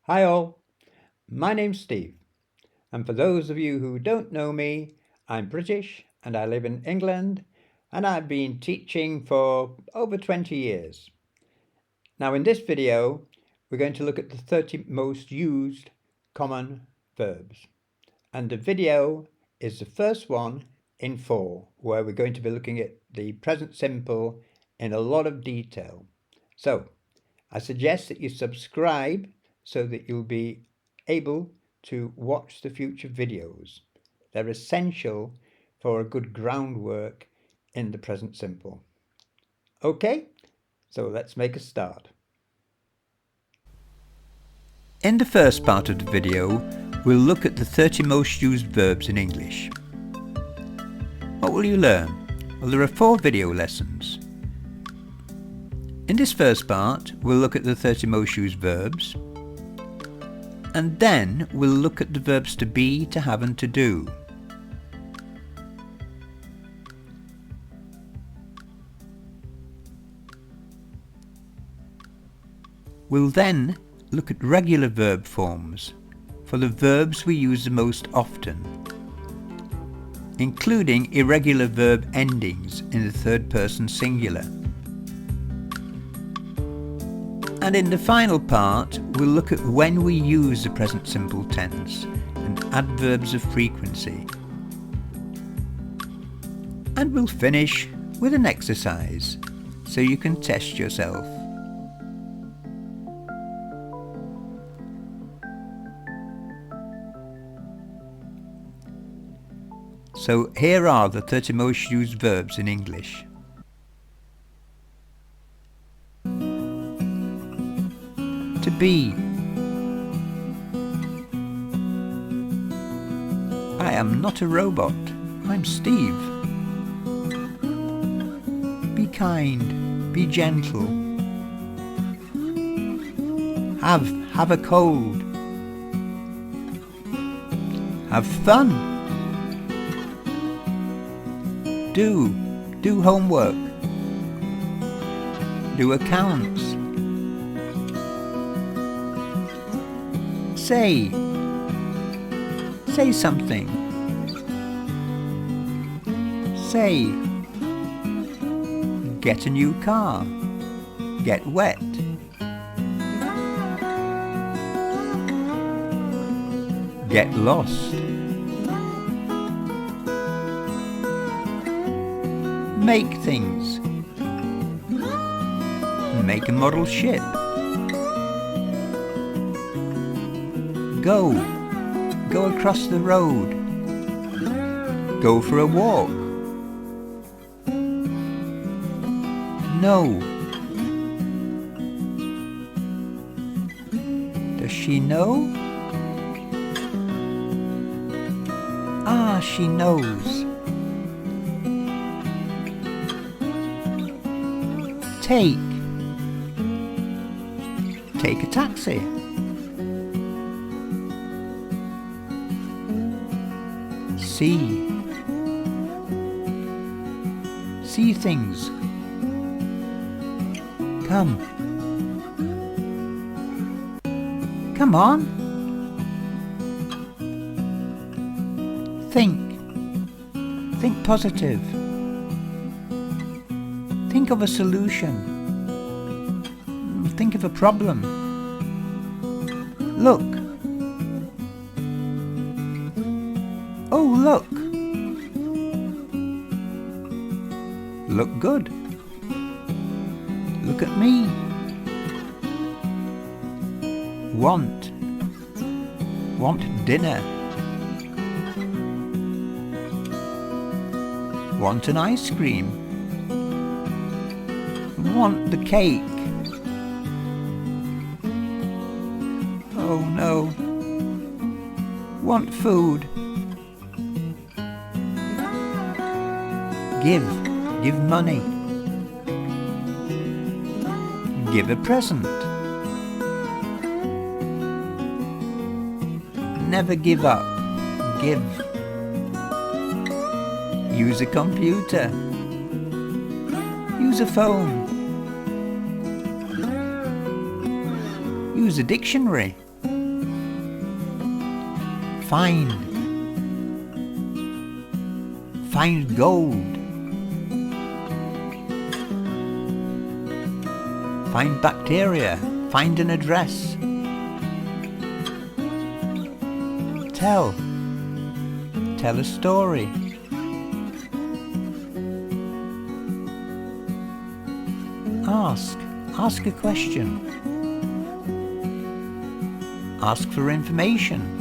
Hi all, my name's Steve, and for those of you who don't know me, I'm British and I live in England, and I've been teaching for over 20 years. Now in this video, we're going to look at the 30 most used common verbs, and the video is the first one in 4, where we're going to be looking at the present simple in a lot of detail. So I suggest that you subscribe so that you'll be able to watch the future videos. They're essential for a good groundwork in the present simple. Okay, so let's make a start. In the first part of the video, we'll look at the 30 most used verbs in English. What will you learn? Well, there are 4 video lessons. In this first part, we'll look at the 30 most used verbs, and then we'll look at the verbs to be, to have and to do. We'll then look at regular verb forms for the verbs we use the most often, including irregular verb endings in the third person singular. And in the final part, we'll look at when we use the present simple tense and adverbs of frequency. And we'll finish with an exercise so you can test yourself. So here are the 30 most used verbs in English. To be. I am not a robot. I'm Steve. Be kind. Be gentle. Have a cold. Have fun. Do homework. Do accounts. Say something. Say, get a new car. Get wet. Get lost. Make things. Make a model ship. Go across the road. Go for a walk. Know. Does she know? Ah, she knows. Take a taxi. See things. Come on. Think positive. Think of a solution. Think of a problem. Look. Oh, look. Look good. Look at me. Want dinner. Want an ice cream. Want the cake. Oh no. Want food. Give money. Give a present. Never give up. Give. Use a computer. Use a phone. Use a dictionary. Find. Find gold. Find bacteria. Find an address. Tell. Tell a story. Ask. Ask a question. Ask for information.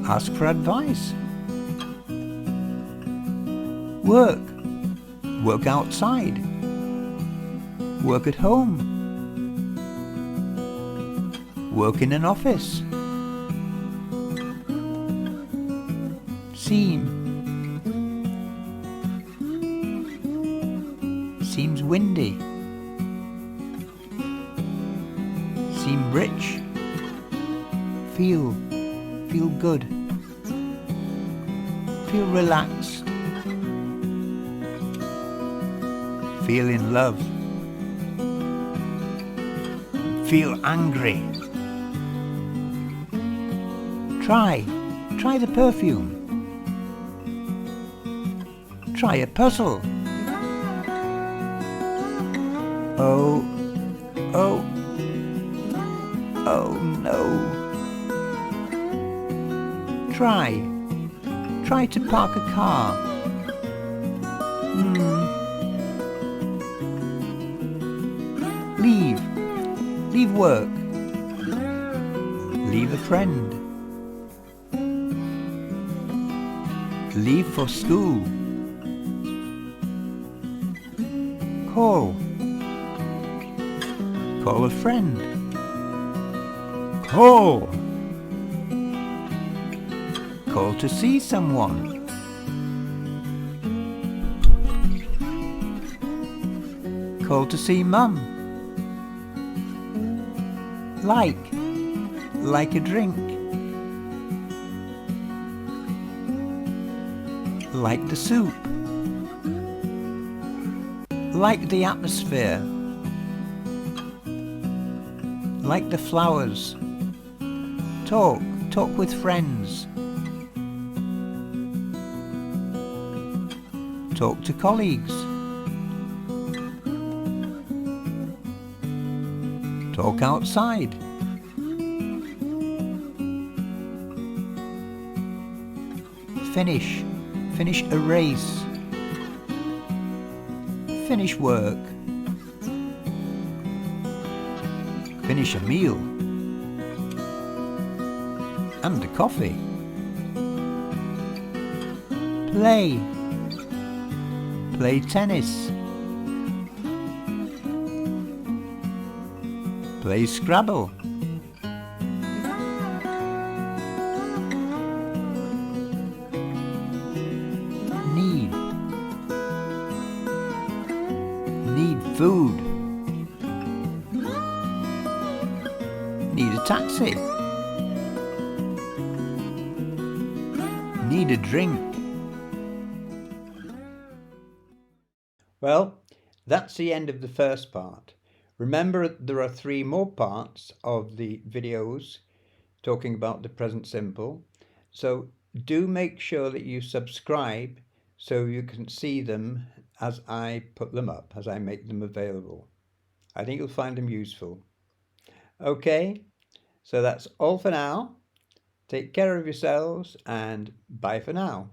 Ask for advice. Work. Work outside. Work at home. Work in an office. Seem. Seems windy. Seem rich. Feel good. Feel relaxed. Feel in love. Feel angry. Try the perfume. Try a puzzle. Oh no. Try to park a car. Leave work. Leave a friend. Leave for school. Call a friend. Call to see someone. Call to see Mum. Like a drink. Like the soup. Like the atmosphere. Like the flowers. Talk with friends. Talk to colleagues. Talk outside. Finish a race. Finish work. Finish a meal. And a coffee. Play tennis. Play Scrabble. Need food. Need a taxi. Need a drink. Well, that's the end of the first part. Remember, there are 3 more parts of the videos talking about the present simple. So do make sure that you subscribe so you can see them as I put them up, as I make them available. I think you'll find them useful. Okay, so that's all for now. Take care of yourselves and bye for now.